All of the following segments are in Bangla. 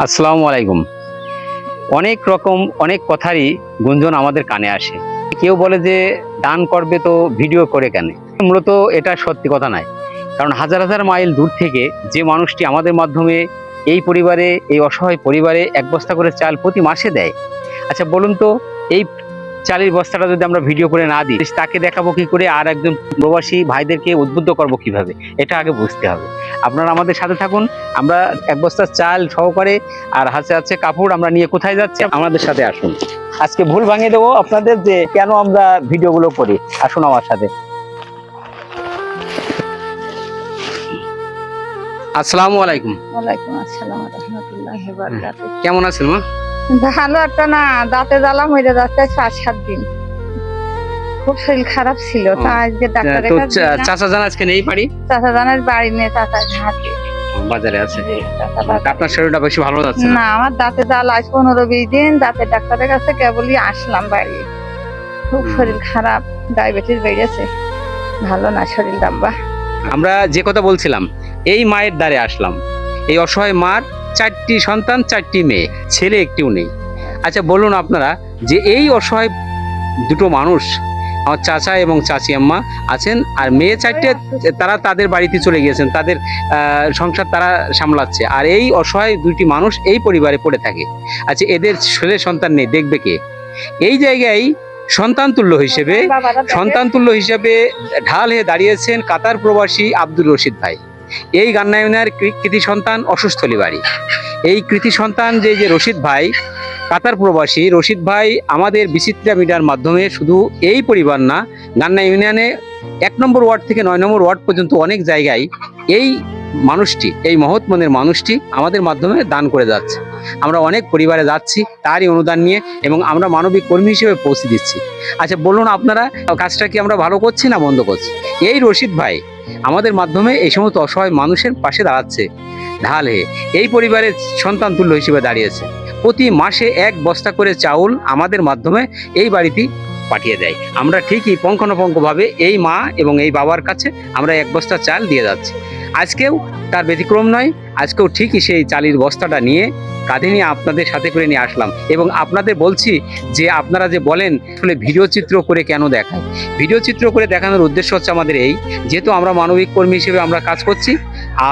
আসসালামু আলাইকুম। অনেক রকম অনেক কথারই গুঞ্জন আমাদের কানে আসে। কেউ বলে যে দান করবে তো ভিডিও করে কেন? মূলত এটা সত্যি কথা নয়। কারণ হাজার হাজার মাইল দূর থেকে যে মানুষটি আমাদের মাধ্যমে এই পরিবারে, এই অসহায় পরিবারে এক বস্তা করে চাল প্রতি মাসে দেয়। আচ্ছা বলুন তো, এই চালের বস্তাটা যদি আমরা ভিডিও করে না দিই, তাকে দেখাবো কি করে? আর একজন প্রবাসী ভাইদেরকে উদ্বুদ্ধ করবো কিভাবে? এটা আগে বুঝতে হবে। আপনারা আমাদের সাথে থাকুন। আমরা এক বস্তা চাল সহকারে আর হাতে আছে কাপড় আমরা নিয়ে কোথায় যাচ্ছি, আমাদের সাথে আসুন। আজকে ভুল ভাঙিয়ে দেবো আপনাদের যে কেন আমরা ভিডিওগুলো করি। আসুন আমার সাথে। আসসালামু আলাইকুম। ওয়ালাইকুম আসসালাম ওয়া রাহমাতুল্লাহি ওয়া বারাকাতুহু। কেমন আছেন মা? ভালো একটা না, দাঁতে জ্বালা হয়ে যাচ্ছে 6-7 দিন। খুব শরীর খারাপ ছিল, তা আজকে ডাক্তারের তো কাছে চাচা জান আজকে নেই বাড়ি? চাচা জানের বাড়ি নিয়ে চাচা ঘাটে বাজারে আছে। আপনার শরীরটা বেশি ভালো যাচ্ছে না, আমার দাঁতে জ্বালা আজ 15-20 দিন। দাঁতে ডাক্তারের কাছে কেবলই আসলাম বাড়ি। খুব শরীর খারাপ, ডায়াবেটিস বেড়েছে, ভালো না শরীর ডাব্বা। আমরা যে কথা বলছিলাম, এই মায়ের দ্বারে আসলাম। এই অসহায় মার 4টি সন্তান, 4টি মেয়ে, ছেলে একটিও নেই। আচ্ছা বলুন আপনারা, যে এই অসহায় দুটো মানুষ, আমার চাচা এবং চাচি আম্মা আছেন, আর মেয়ে 4টে তারা তাদের বাড়িতে চলে গিয়েছেন, তাদের সংসার তারা সামলাচ্ছে, আর এই অসহায় দুইটি মানুষ এই পরিবারে পড়ে থাকে। আচ্ছা এদের ছেলে সন্তান নেই, দেখবে কে? এই জায়গায় সন্তানতুল্য হিসেবে ঢাল হয়ে দাঁড়িয়েছেন কাতার প্রবাসী আব্দুর রশিদ ভাই। এই গান্নায়নের কৃতি সন্তান অসুস্থলী বাড়ি। এই কৃতি সন্তান যে রশিদ ভাই, কাতার প্রবাসী রশিদ ভাই আমাদের বিচিত্রা মিডিয়ার মাধ্যমে শুধু এই পরিবার না, গান্না ইউনিয়নে 1 নম্বর ওয়ার্ড থেকে 9 নম্বর ওয়ার্ড পর্যন্ত অনেক জায়গায় এই মানুষটি, এই মহৎ মনের মানুষটি আমাদের মাধ্যমে দান করে যাচ্ছে। আমরা অনেক পরিবারে যাচ্ছি তারই অনুদান নিয়ে, এবং আমরা মানবিক কর্মী হিসেবে পৌঁছে দিচ্ছি। আচ্ছা বলুন আপনারা, কাজটা কি আমরা ভালো করছি না বন্ধ করছি? এই রশিদ ভাই আমাদের মাধ্যমে এই সমস্ত অসহায় মানুষের পাশে দাঁড়াচ্ছে, ঢাল হয়ে এই পরিবারের সন্তান তুল্য হিসেবে দাঁড়িয়েছে। প্রতি মাসে 1 বস্তা করে চাউল আমাদের মাধ্যমে এই বাড়িতে পাঠিয়ে দেয়। আমরা ঠিকই পুঙ্খানুপুঙ্খভাবে এই মা এবং এই বাবার কাছে আমরা 1 বস্তা চাল দিয়ে যাচ্ছি। আজকেও তার ব্যতিক্রম নয়। আজকেও ঠিকই সেই চালের বস্তাটা নিয়ে কাঁধে নিয়ে আপনাদের সাথে করে নিয়ে আসলাম, এবং আপনাদের বলছি যে আপনারা যে বলেন আসলে ভিডিও চিত্র করে কেন দেখায়, ভিডিও চিত্র করে দেখানোর উদ্দেশ্য হচ্ছে আমাদের এই, যেহেতু আমরা মানবিক কর্মী হিসেবে আমরা কাজ করছি।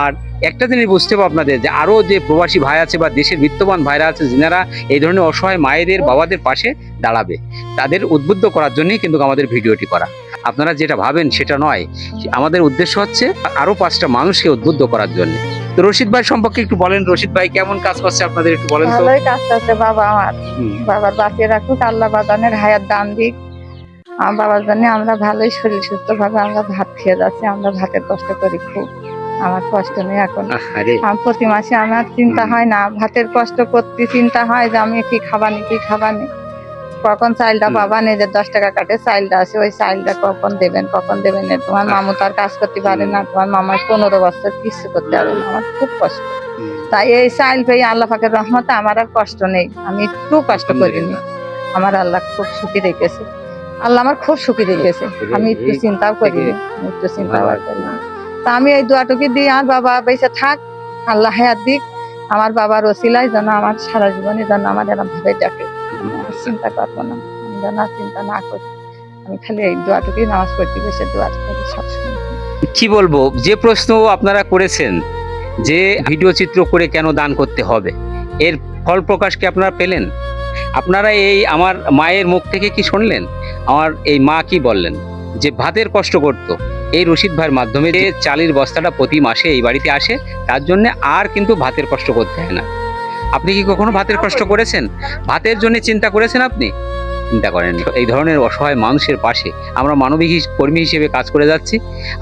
আর একটা জিনিস বুঝতে হবে আপনাদের, যে আরও যে প্রবাসী ভাই আছে বা দেশের বিত্তবান ভাইরা আছে, যারা এই ধরনের অসহায় মায়েদের বাবাদের পাশে দাঁড়াবে, তাদের উদ্বুদ্ধ করার জন্যই কিন্তু আমাদের ভিডিওটি করা। আপনারা যেটা ভাবেন সেটা নয়, আমাদের উদ্দেশ্য হচ্ছে আরো 5টা মানুষকে উদ্বুদ্ধ করার জন্য। তো রশিদ ভাই সম্পর্কে একটু বলেন, রশিদ ভাই কেমন কাজ করছে আপনাদের একটু বলেন তো। ভালোই কাজ করছে বাবা আমার। বাবার বাঁচিয়ে রাখুক আল্লাহ, বাদানের হায়াত দান দিক। আমার বাবার জন্য আমরা ভালোই শরীর সুস্থ ভাবে আমরা ভাত খেয়ে যাচ্ছি। আমরা ভাতের কষ্ট করি খুব, আমার কষ্ট নেই এখন। প্রতি মাসে আমার চিন্তা হয় না, ভাতের কষ্ট করতে চিন্তা হয় যে আমি কি খাবানি কখন চাইলটা পাবা নেই, যে 10 টাকা কাটে চাইলটা আছে, ওই চাইলটা কখন দেবেন তোমার মামু তার কাজ করতে পারে না, তোমার মামার 15 বছর কিছু করতে পারে না, আমার খুব কষ্ট। তাই এই চাইল পেয়ে আল্লাহ পাকের রহমতে আমার আর কষ্ট নেই, আমি একটু কষ্ট করিনি। আমার আল্লাহ খুব সুখী রেখেছে, আল্লাহ আমার খুব সুখী রেখেছে। আমি একটু চিন্তাও করিনি, তা আমি এই দোয়াটুকু দিই, আমার বাবা বেঁচে থাক, আল্লাহ হায়াত দিক, আমার বাবার ওসিলায় যেন আমার সারা জীবনে যেন আমার এরকম ভাবে ডাকে। চিন্তা করবো না, আমি যেন চিন্তা না করি, আমি খালি এই দোয়াটুকুই নামাজ পড়তে বসে দোয়া করি সবসময়। কি বলবো, যে প্রশ্ন আপনারা করেছেন যে ভিডিও চিত্র করে কেন দান করতে হবে, এর ফল প্রকাশ কি আপনারা পেলেন? আপনারা এই আমার মায়ের মুখ থেকে কি শুনলেন? আমার এই মা কি বললেন, যে ভাতের কষ্ট করতো এই রশিদ ভাইয়ের মাধ্যমে, যে চালের বস্তাটা প্রতি মাসে এই বাড়িতে আসে, তার জন্য আর কিন্তু ভাতের কষ্ট করতে হয় না। আপনি কি কখনো ভাতের কষ্ট করেছেন? ভাতের জন্য চিন্তা করেছেন আপনি? চিন্তা করেননি। এই ধরনের অসহায় মানুষের পাশে আমরা মানবিক কর্মী হিসেবে কাজ করে যাচ্ছি।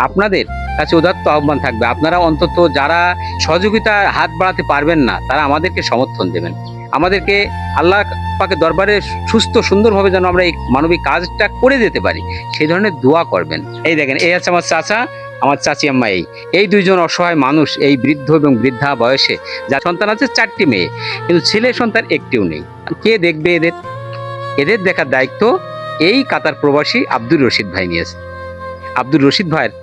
আপনাদের কাছে উদাত্ত আহ্বান থাকবে, আপনারা অন্তত যারা সহযোগিতার হাত বাড়াতে পারবেন না, তারা আমাদেরকে সমর্থন দেবেন। আমাদেরকে আল্লাহ পাকের দরবারে সুস্থ সুন্দরভাবে যেন আমরা এই মানবিক কাজটা করে যেতে পারি, সেই ধরনের দোয়া করবেন। এই দেখেন, এই হচ্ছে আমার চাচা, আমার চাচি আম্মা। এই 2জন অসহায় মানুষ, এই বৃদ্ধ এবং বৃদ্ধা বয়সে, যার সন্তান আছে 4টি মেয়ে, কিন্তু ছেলে সন্তান একটিও নেই। কে দেখবে এদের দেখার দায়িত্ব এই কাতার প্রবাসী আব্দুর রশিদ ভাই নিয়েছে। আব্দুর রশিদ ভাইয়ের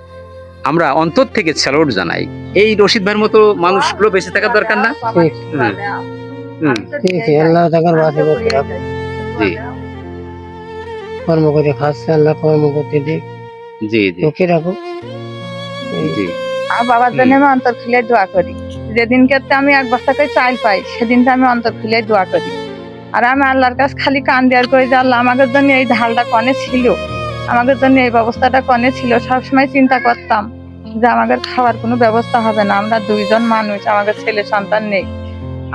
আমরা অন্তর থেকে স্যালুট জানাই। এই রশিদ ভাইয়ের মতো মানুষগুলো বেঁচে থাকার দরকার না? হুম, আল্লাহ তাকার বাসে করতে রাখো, জি কর্ম করে খাচ্ছে, আল্লাহ কর্ম করতে দিক, জি জি তোকে রাখো। জি আর বাবার জন্য আমি অন্তর খুলে দোয়া করি। যেদিনকে আমি এক বস্তা করে চাল পাই সেদিনটা আমি অন্তর খুলে দোয়া করি। আর আমি আল্লাহর কাছে খালি কান দেওয়ার করে যে আল্লাহ আমাদের জন্য এই ঢালটা কনে ছিল, আমাদের জন্য এই ব্যবস্থাটা কনে ছিল। সবসময় চিন্তা করতাম যে আমাদের খাওয়ার কোনো ব্যবস্থা হবে না, আমরা দুইজন মানুষ, আমাদের ছেলে সন্তান নেই।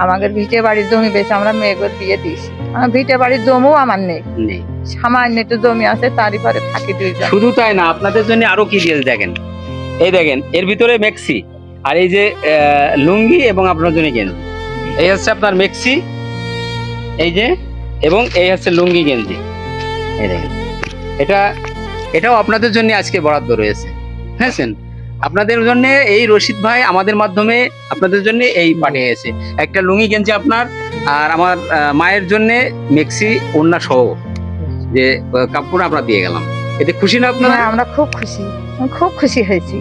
আমাদের ভিটে বাড়ির জমি বেশি, আমরা মেয়েগুলোর বিয়ে দিয়েছি। আমার ভিটে বাড়ির জমিও আমার নেই, নেই। সামান্য একটু জমি আছে, তারই পরে থাকি দুইজন। শুধু তাই না, আপনাদের জন্য আরো কি দিয়েছে দেখেন, এই দেখেন এর ভিতরে মেক্সি, আর এই যে লুঙ্গি এবং আপনার জন্য গেঞ্জি। এই হচ্ছে আপনার মেক্সি, এই যে, এবং এই হচ্ছে লুঙ্গি গেঞ্জি। এই দেখেন, এটাও আপনাদের জন্য আজকে বরাদ্দ রয়েছে, বুঝেছেন? আপনাদের জন্য এই রশিদ ভাই আমাদের মাধ্যমে আপনাদের জন্য এই পাঠিয়েছে একটা লুঙ্গি গেঞ্জি আপনার, আর আমার মায়ের জন্য মেক্সি ওড়না সহ যে কাপড় আমরা দিয়ে গেলাম। এতে খুশি না আপনারা? হ্যাঁ, আমরা খুব খুশি, আমি খুব খুশি হয়েছি।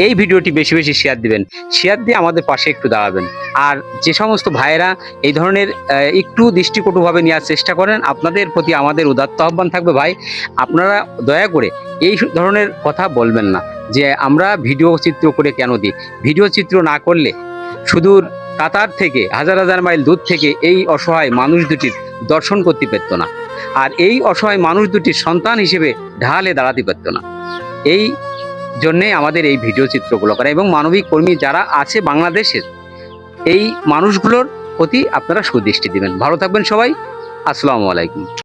এই ভিডিওটি বেশি বেশি শেয়ার দিবেন, শেয়ার দিয়ে আমাদের পাশে একটু দাঁড়াবেন। আর যে সমস্ত ভাইয়েরা এই ধরনের একটু দৃষ্টিকটুভাবে নেওয়ার চেষ্টা করেন, আপনাদের প্রতি আমাদের উদাত্ত আহ্বান থাকবে, ভাই আপনারা দয়া করে এই ধরনের কথা বলবেন না যে আমরা ভিডিও চিত্র করে কেন দিই। ভিডিও চিত্র না করলে সুদূর কাতার থেকে হাজার হাজার মাইল দূর থেকে এই অসহায় মানুষ দুটির দর্শন করতে পারতো না, আর এই অসহায় মানুষ দুটির সন্তান হিসেবে ঢালে দাঁড়াতে পারতো না। এই জন্যে আমাদের এই ভিডিও চিত্রগুলো করা, এবং মানবিক কর্মী যারা আছে বাংলাদেশের, এই মানুষগুলোর প্রতি আপনারা সুদৃষ্টি দিবেন। ভালো থাকবেন সবাই, আসসালামু আলাইকুম।